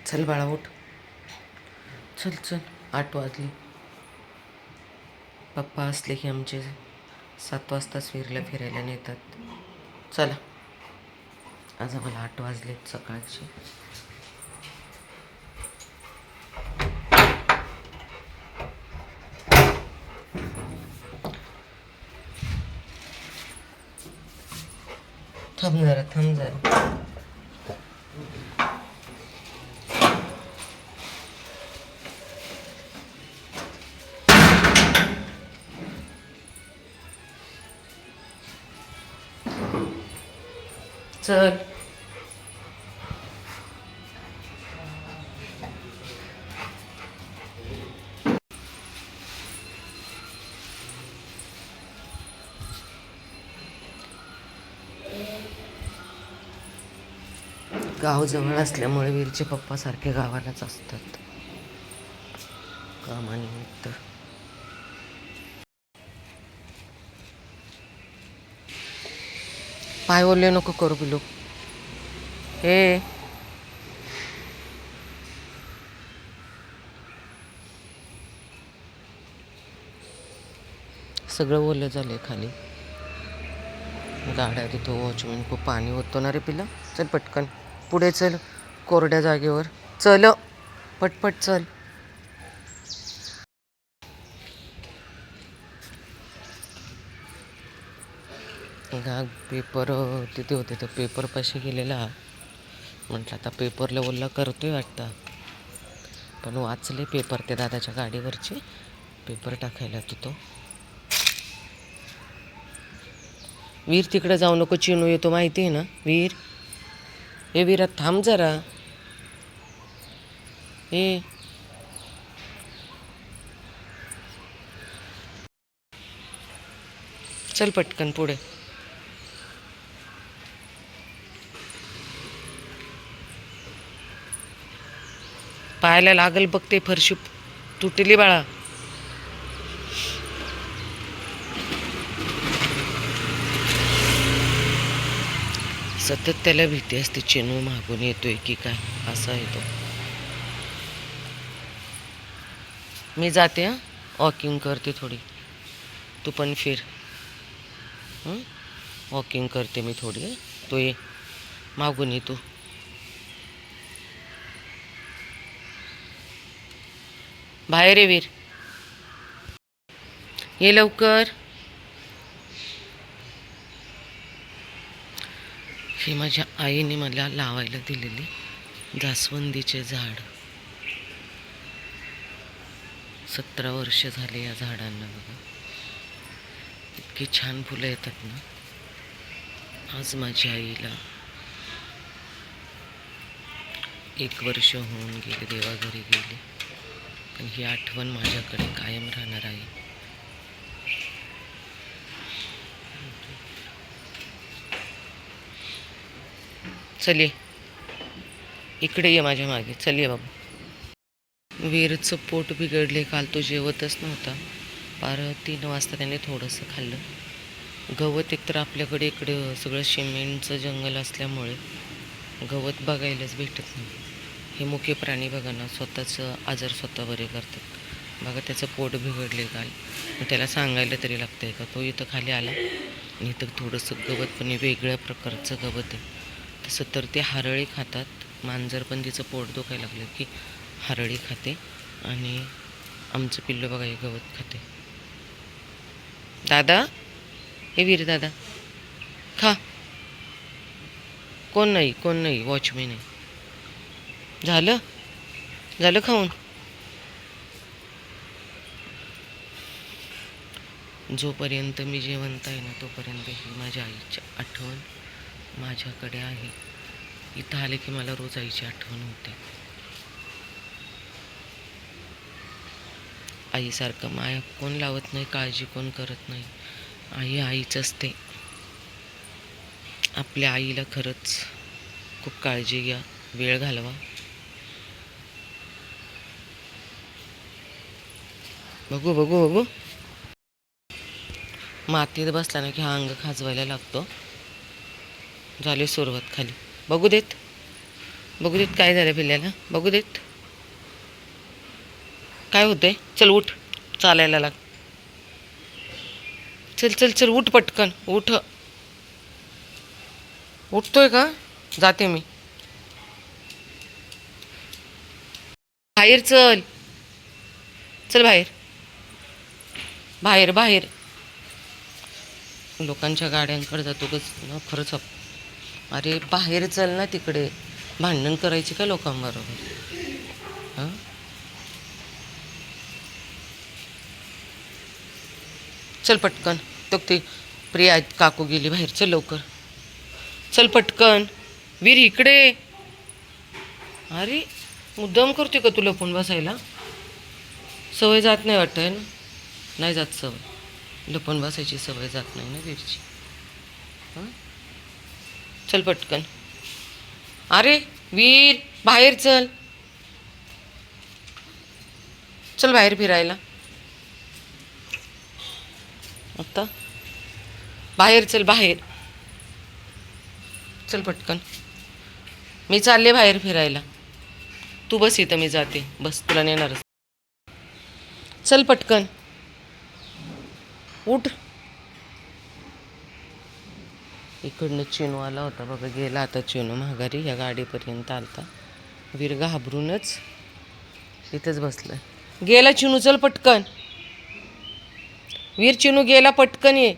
चल बाळा उठ. चल चल 8 वाजले. पप्पा असले की आमचे 7 वाजताच फिरायला नेतात. चला आज आम्हाला 8 वाजलेत सकाळचे. थांब जरा. चल गाव जवळ असल्यामुळे वीरचे पप्पा सारखे गावालाच असतात कामानिमित्त. पाय ओले नको करू बिलू. हे सगळं ओलं झालंय खाली. गाड्या तिथं वॉचमॅन खूप पाणी होतं ना रे पिला. चल पटकन पुढे चल कोरड्या जागेवर. चल पटपट चल. हा पेपर तिथे होते तर पेपर पाशी गेलेला. म्हटलं आता पेपरला ओल्ला करतोय वाटतं. पण वाचले पेपर ते दादाच्या गाडीवरचे. पेपर टाकायला तो. वीर तिकडे जाऊ नको, चिनू येतो माहिती आहे ना वीर. हे वीरा थांब जरा. हे चल पटकन पुढे. पायाला लागल बघते, फरशी तुटली बाळा. सतत त्याला भीती असते चेनू मागून येतोय की काय, असा आहे तो. मी जाते हां, वॉकिंग करते थोडी. तू पण फिर. वॉकिंग करते मी थोडी. तू ये मागून ये तू. बाहेर ये वीर, ये लवकर. ही माझ्या आईने मला लावायला दिलेली जास्वंदीचे झाड. 17 वर्ष झाले या झाडांना बघा. इतकी छान फुलं येतात ना. आज माझ्या आईला 1 वर्ष होऊन गेले, देवाघरी गेले. पण ही आठवण माझ्याकडे कायम राहणार आहे. चल ये इकडे, ये माझ्या मागे. चल ये बाबा. वीरचं पोट बिघडले. काल तो जेवतच नव्हता. 3 वाजता त्याने थोडंसं खाल्लं. गवत एकतर आपल्याकडे इकडं सगळं सिमेंटचं जंगल असल्यामुळे गवत बघायलाच भेटत नाही. हे मुके प्राणी बघा ना, स्वतःचं आजार स्वतः बरे करतात. बघा त्याचं पोट बिघडले काल. त्याला सांगायला तरी लागतं आहे का. तो इथं खाली आला आणि इथं थोडंसं गवत, पण वेगळ्या प्रकारचं गवत आहे. तसं तर ते हरळी खातात. मांजर पण तिचं पोट दुखायला लागलं की हरळी खाते. आणि आमचं पिल्लू बघा हे गवत खाते. दादा, हे वीर दादा खा. कोण नाही वॉचमॅन आहे. झालं खाऊन. जोपर्यंत मी जिवंत आहे ना, तोपर्यंत ही माझ्या आईची आठवण माझ्याकडे आहे. इथं आले की मला रोज आईची आठवण होते. आईसारखं माया कोण लावत नाही, काळजी कोण करत नाही. आई आईच असते. आपल्या आईला खरंच खूप काळजी घ्या, वेळ घालवा. बघू मातीत बसला ना की हा अंग खाजवायला लागतो. झाली सुरुवात खाली. बघू देत. बघू देत काय झालं पिल्ल्याला, बघू देत काय होतंय. चल उठ, चालायला लाग. चल चल चल उठ पटकन उठ. उठतोय का? जाते मी. बाहेर चल, चल बाहेर, बाहेर बाहेर. लोकांच्या गाड्यांकडे जातो ग ना खरंच. अरे बाहेर चल ना, तिकडे भांडण करायची का लोकांबरोबर? हां, चल पटकन. तो ती प्रिया काकू गेली बाहेर, चल लवकर. चल पटकन. वीर इकडे. अरे मुद्दाम करते का तुला फोन बसायला? सवय जात नाही वाटतं आहे ना? नाही जात सवय, लपून बसायची सवय जात नाही ना वीरची. हां, चल पटकन. अरे वीर बाहेर चल, चल बाहेर फिरायला. आता बाहेर चल, बाहेर चल पटकन. मी चालले बाहेर फिरायला, तू बस इथं, मी जाते. बस, तुला नेणारच. चल पटकन उठ. इकडनं चिनू आला होता बघा, गेला आता चिनू माघारी. या गाडीपर्यंत आलता. वीर घाबरूनच इथंच बसलं. गेला चिनू, चल पटकन. वीर चिनू गेला, पटकन ये.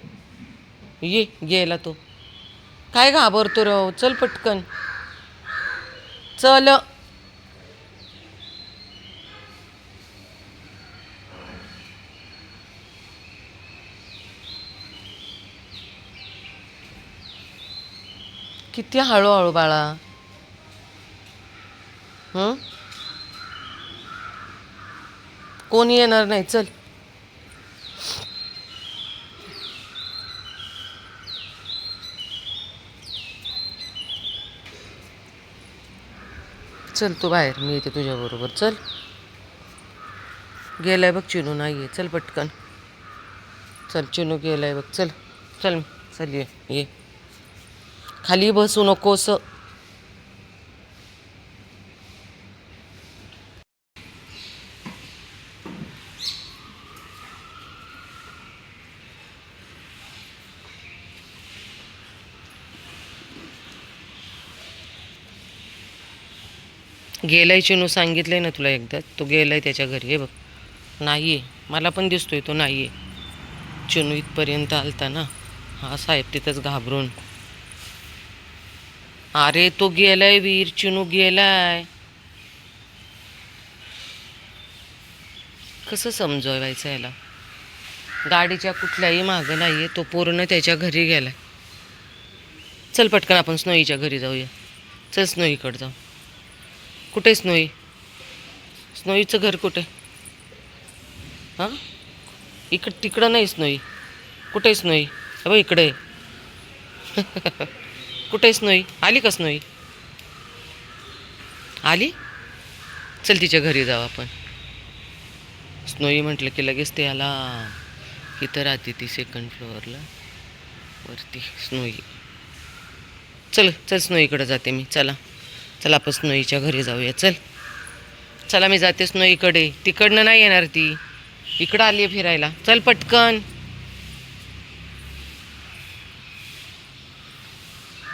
ये गेला तो. काय घाबरतो राव, चल पटकन चल. किती हळूहळू बाळा. कोणी येणार नाही, चल. चल तू बाहेर, मी येते तुझ्याबरोबर. चल. गेलाय बघ चिनू, नाही आहे. चल पटकन. चल चिनू गेलाय बघ, चल. चल चल, ये ये. खाली बसू नकोस. गेलाय चिनू, सांगितलंय ना तुला एकदा. तो गेलाय त्याच्या घरी. हे बघ, नाही आहे. मला पण दिसतोय तो नाही आहे. चिनू इथपर्यंत आलता ना. हा साहेब तिथंच घाबरून. अरे तो गेलाय वीर, चिनू गेलाय. कसं समजवायचं याला? गाडीच्या कुठल्याही मागं नाही आहे. तो पूर्ण त्याच्या घरी गेलाय. चल पटकन आपण स्नोईच्या घरी जाऊया. चल स्नोईकडे जाऊ. कुठे स्नोई? स्नोईचं घर कुठे? हां, तिकडं नाही स्नोई. कुठे स्नोई? बघ इकडे. कुठे स्नोई? आली का स्नोई? आली? चल तिच्या घरी जाऊ आपण. स्नोई म्हटलं की लगेच ते याला. इथं राहते ती सेकंड फ्लोअरला वरती स्नोई. चल चल, स्नोईकडे जाते मी. चला चला आपण स्नोईच्या घरी जाऊया. चल चला, मी जाते स्नोईकडे. तिकडनं नाही येणार ती, इकडं आली आहे फिरायला. चल पटकन.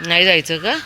नाही जायचं का?